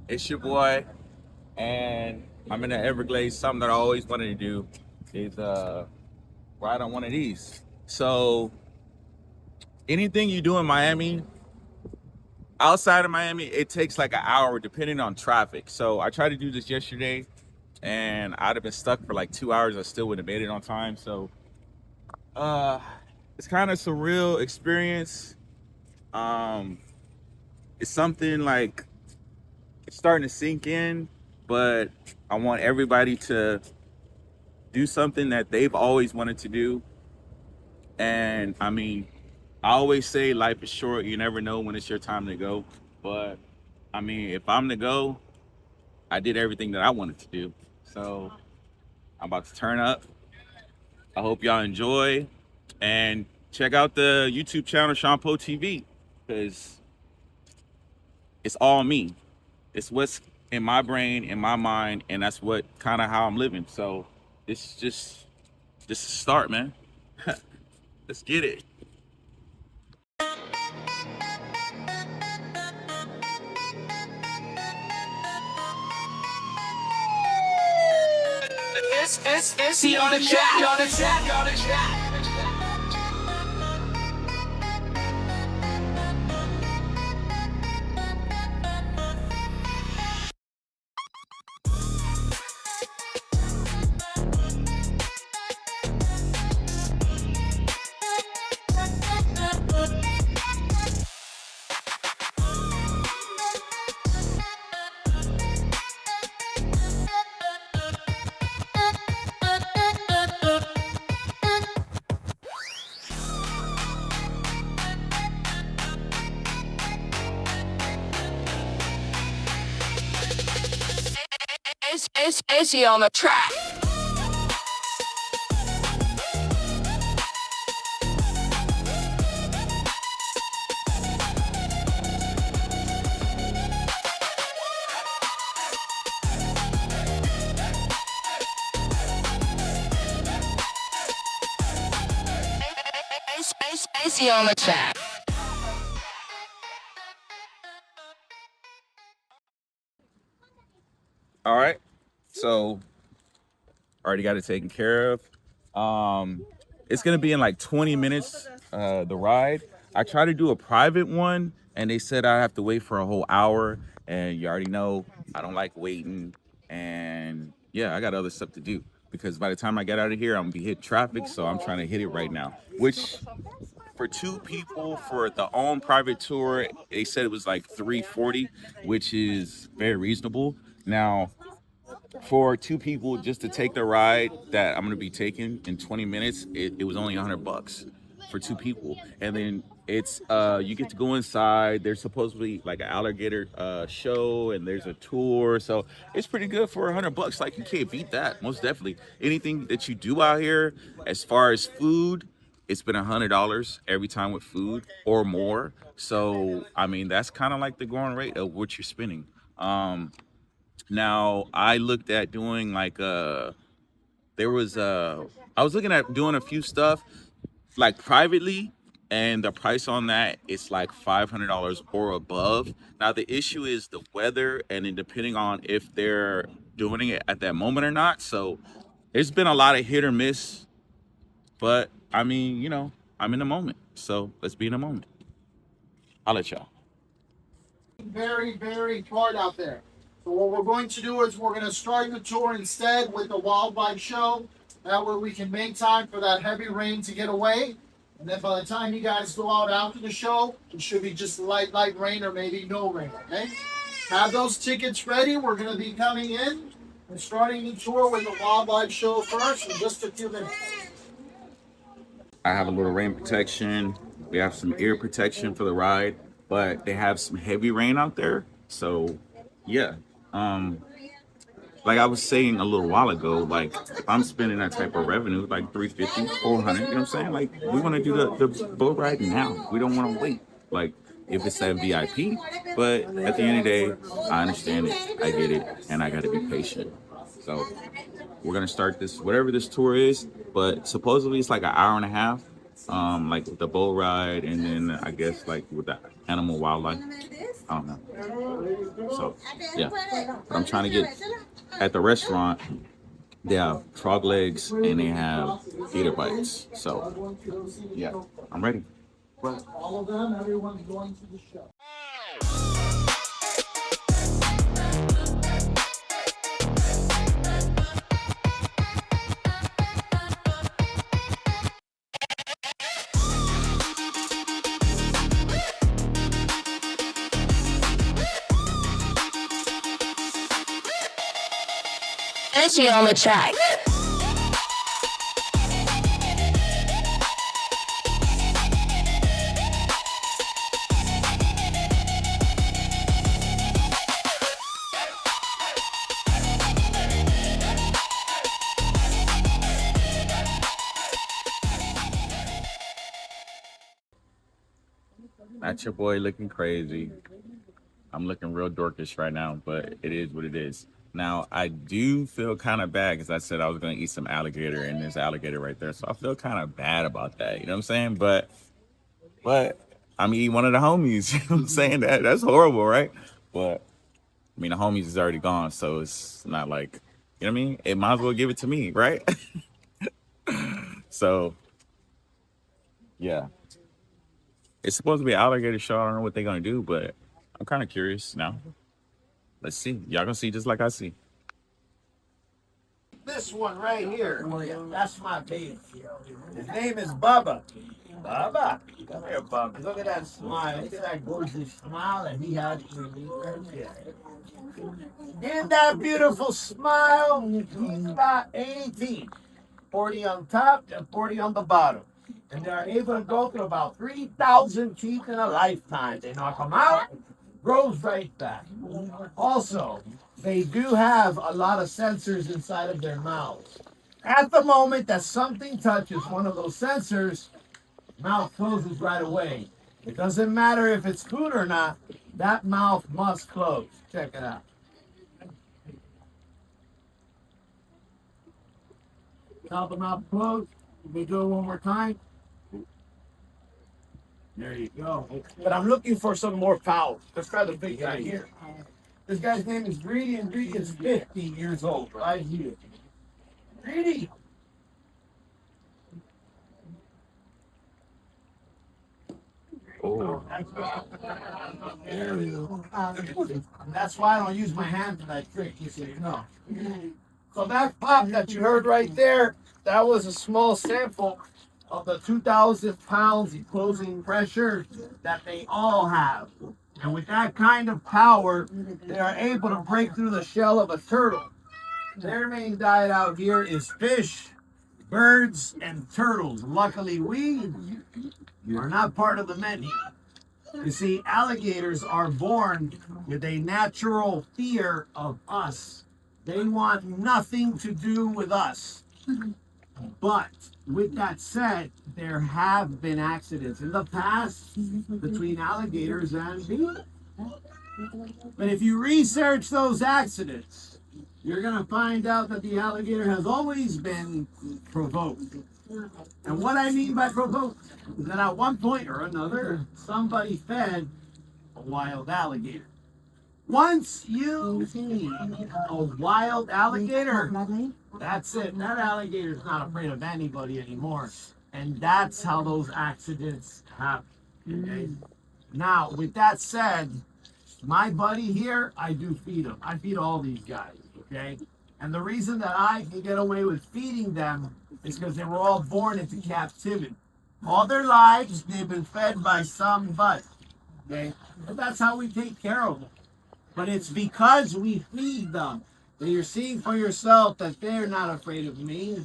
It's your boy, and I'm in the Everglades. Something that I always wanted to do is ride on one of these. So anything you do in Miami, outside of Miami, it takes like an hour depending on traffic. So I tried to do this yesterday, and I'd have been stuck for like 2 hours. I still wouldn't have made it on time. So uh, it's kind of surreal experience. Um, it's something like it's starting to sink in, but I want everybody to do something that they've always wanted to do. And I mean, I always say life is short. You never know when it's your time to go. But I mean, if I'm to go, I did everything that I wanted to do. So I'm about to turn up. I hope y'all enjoy and check out the YouTube channel SeanPo TV because it's all me. It's what's in my brain, in my mind, and that's what kind of how I'm living. So it's just a start, man. Let's get it. It's he on the track, on the track, on the track. It's he on the track. It's he on the track. All right, so already got it taken care of. Um, it's gonna be in like 20 minutes. The ride. I tried to do a private one, and they said I have to wait for a whole hour. And you already know I don't like waiting. And yeah, I got other stuff to do because by the time I get out of here, I'm gonna be hitting traffic. So I'm trying to hit it right now. Which for two people for the own private tour, they said it was like 340, which is very reasonable. Now for two people just to take the ride that I'm gonna be taking in 20 minutes, it was only $100 for two people. And then it's you get to go inside. There's supposedly like an alligator show, and there's a tour. So it's pretty good for $100. Like you can't beat that. Most definitely. Anything that you do out here, as far as food, it's been $100 every time with food or more. So I mean that's kind of like the going rate of what you're spending. Now I looked at doing like there was I was looking at doing a few stuff like privately, and the price on that it's like $500 or above. Now the issue is the weather, and then depending on if they're doing it at that moment or not. So there's been a lot of hit or miss, but I mean, I'm in the moment. So let's be in the moment. I'll let y'all. Very, very hard out there. So what we're going to do is we're going to start the tour instead with the wildlife show. That way we can make time for that heavy rain to get away. And then by the time you guys go out after the show, it should be just light rain or maybe no rain, okay? Have those tickets ready. We're going to be coming in and starting the tour with the wildlife show first in just a few minutes. I have a little rain protection. We have some ear protection for the ride, but they have some heavy rain out there. So, yeah. Um, like I was saying a little while ago, like if I'm spending that type of revenue, like 350, 400, you know what I'm saying? Like we want to do the boat ride now. We don't want to wait. Like if it's that VIP, but at the end of the day, I understand it, I get it, and I got to be patient. So we're gonna start this whatever this tour is, but supposedly it's like an hour and a half, like with the boat ride, and then I guess like with the animal wildlife. I don't know. So yeah, but I'm trying to get at the restaurant. They have frog legs and they have gator bites. So yeah, I'm ready. All of them, everyone's going to the show. Energy on the track. Not your boy looking crazy. I'm looking real dorkish right now, but it is what it is. Now, I do feel kind of bad because I said I was going to eat some alligator, and there's alligator right there. So I feel kind of bad about that. You know what I'm saying? But I'm eating one of the homies. You know what I'm saying? That's horrible, right? But I mean, the homies is already gone, so it's not like, you know what I mean? It might as well give it to me, right? So yeah, it's supposed to be an alligator show. I don't know what they're gonna do, but I'm kind of curious now. Let's see. Y'all gonna see just like I see. This one right here, that's my baby. His name is Bubba. Bubba, come here, Bubba. Look at that smile. Look at that gorgeous smile that he has for me right there. Isn't that beautiful smile? He's got 80 teeth, 40 on top and 40 on the bottom. And they're able to go through about 3,000 teeth in a lifetime. They knock them out, grows right back. Also, they do have a lot of sensors inside of their mouths. At the moment that something touches one of those sensors, mouth closes right away. It doesn't matter if it's food or not, that mouth must close. Check it out. Now the mouth closed. We do it one more time. There you go. But I'm looking for some more power. Let's try the big guy here. This guy's name is Greedy, and Greedy is 50 years old, right here. Greedy. Oh, There we go. That's why I don't use my hand for that trick, you see. No. So that pop that you heard right there, that was a small sample of the 2,000 pounds closing pressure that they all have. And with that kind of power, they are able to break through the shell of a turtle. Their main diet out here is fish, birds, and turtles. Luckily, we are not part of the menu. You see, alligators are born with a natural fear of us. They want nothing to do with us. But with that said, there have been accidents in the past between alligators and people. But if you research those accidents, you're going to find out that the alligator has always been provoked. And what I mean by provoked is that at one point or another, somebody fed a wild alligator. Once you see a wild alligator, that's it. That alligator's not afraid of anybody anymore. And that's how those accidents happen. Okay? Now, with that said, my buddy here, I do feed him. I feed all these guys, okay? And the reason that I can get away with feeding them is because they were all born into captivity. All their lives, they've been fed by somebody, okay? And that's how we take care of them. But it's because we feed them that you're seeing for yourself that they're not afraid of me,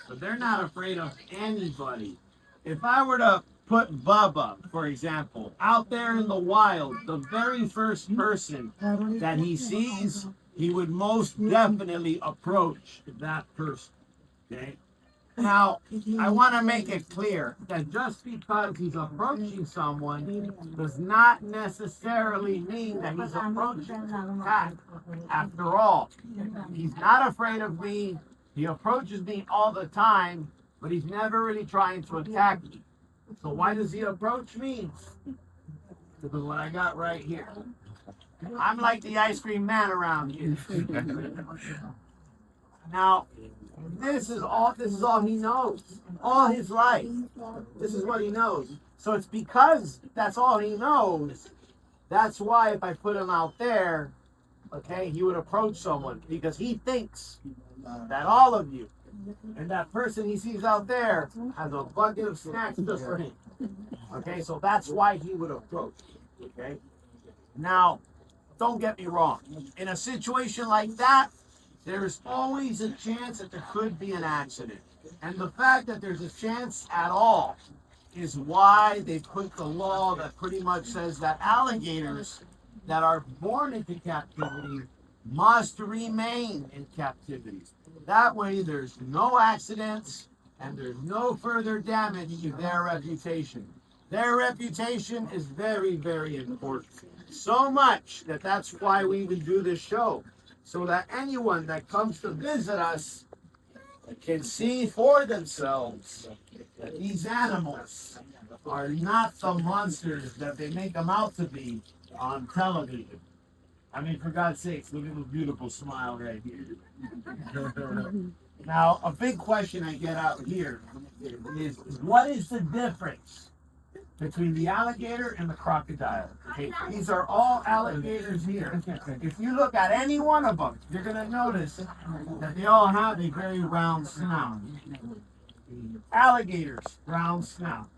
but they're not afraid of anybody. If I were to put Bubba, for example, out there in the wild, the very first person that he sees, he would most definitely approach that person. Okay? Now, I want to make it clear that just because he's approaching someone does not necessarily mean that he's approaching to attack. After all, he's not afraid of me. He approaches me all the time, but he's never really trying to attack me. So why does he approach me? Because of what I got right here. I'm like the ice cream man around here. Now, this is all he knows. All his life. This is what he knows. So it's because that's all he knows. That's why if I put him out there, okay, he would approach someone because he thinks that all of you and that person he sees out there has a bucket of snacks just for him. Okay, so that's why he would approach. Okay, now don't get me wrong. In a situation like that, there's always a chance that there could be an accident. And the fact that there's a chance at all is why they put the law that pretty much says that alligators that are born into captivity must remain in captivity. That way, there's no accidents and there's no further damage to their reputation. Their reputation is very, very important. So much that that's why we even do this show. So that anyone that comes to visit us can see for themselves that these animals are not the monsters that they make them out to be on television. I mean, for God's sakes, look at this beautiful smile right here. Now, a big question I get out here is what is the difference between the alligator and the crocodile? Okay, these are all alligators here. If you look at any one of them, you're going to notice that they all have a very round snout. Alligators, round snout.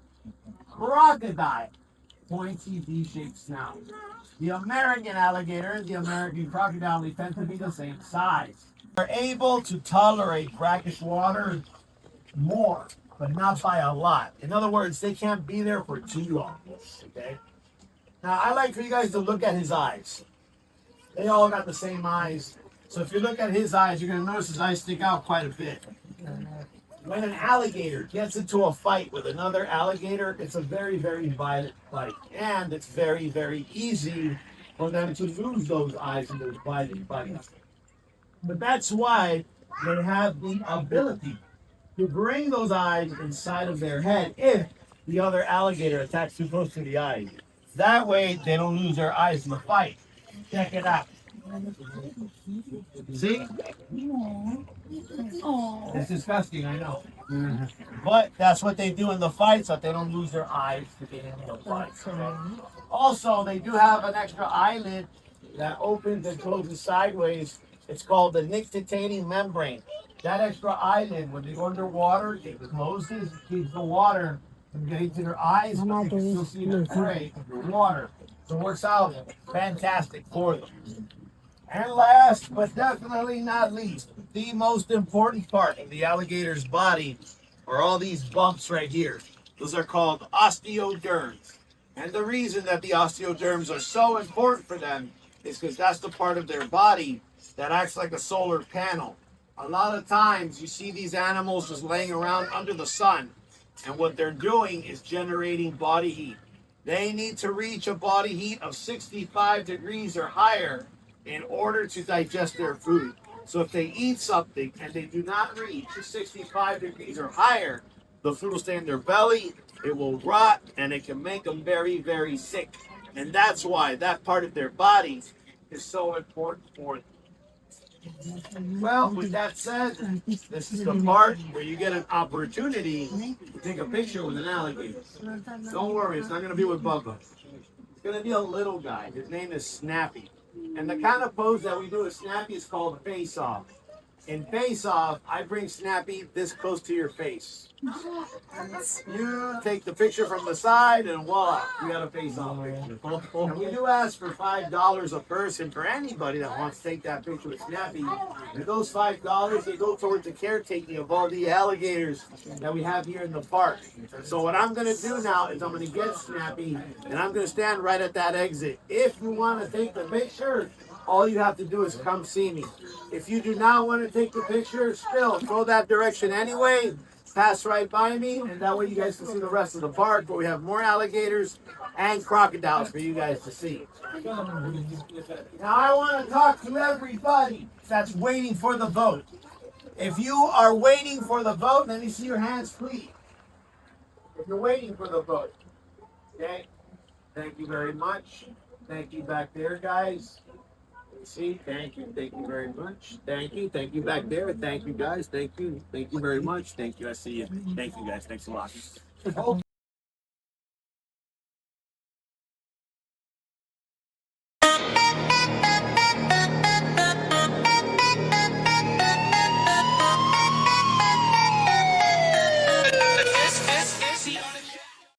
Crocodile, pointy V-shaped snout. The American alligator and the American crocodile, they tend to be the same size. They're able to tolerate brackish water more, but not by a lot. In other words, they can't be there for too long. Okay? Now, I like for you guys to look at his eyes. They all got the same eyes. So if you look at his eyes, you're going to notice his eyes stick out quite a bit. When an alligator gets into a fight with another alligator, it's a very, very violent fight. And it's very, very easy for them to lose those eyes in those violent fights. But that's why they have the ability to bring those eyes inside of their head if the other alligator attacks too close to the eyes. That way, they don't lose their eyes in the fight. Check it out. See? It's disgusting, I know. But that's what they do in the fight so that they don't lose their eyes to get into the fight. Also, they do have an extra eyelid that opens and closes sideways. It's called the nictitating membrane. That extra eyelid, when they go underwater, it closes, keeps the water from getting to their eyes, but they can still see their prey underwater. So it works out fantastic for them. And last, but definitely not least, the most important part of the alligator's body are all these bumps right here. Those are called osteoderms. And the reason that the osteoderms are so important for them is because that's the part of their body that acts like a solar panel. A lot of times you see these animals just laying around under the sun, and what they're doing is generating body heat. They need to reach a body heat of 65 degrees or higher in order to digest their food. So if they eat something and they do not reach 65 degrees or higher, the food will stay in their belly, it will rot, and it can make them very, very sick. And that's why that part of their body is so important for them. Well, with that said, this is the part where you get an opportunity to take a picture with an alligator. Don't worry, it's not going to be with Bubba. It's going to be a little guy. His name is Snappy. And the kind of pose that we do with Snappy is called face off. In face off, I bring Snappy this close to your face. You take the picture from the side and voila, you got a face off picture. And we do ask for $5 a person for anybody that wants to take that picture with Snappy. And those $5, they go towards the caretaking of all the alligators that we have here in the park. So what I'm going to do now is I'm going to get Snappy and I'm going to stand right at that exit. If you want to take the picture, all you have to do is come see me. If you do not want to take the picture, still go that direction anyway. Pass right by me, and that way you guys can see the rest of the park, but we have more alligators and crocodiles for you guys to see. Now I want to talk to everybody that's waiting for the boat. If you are waiting for the boat, let me see your hands, please. If you're waiting for the boat, okay? Thank you very much. Thank you back there, guys. See, thank you very much. Thank you back there. Thank you guys, thank you very much. Thank you, I see you. Thank you guys, thanks a lot.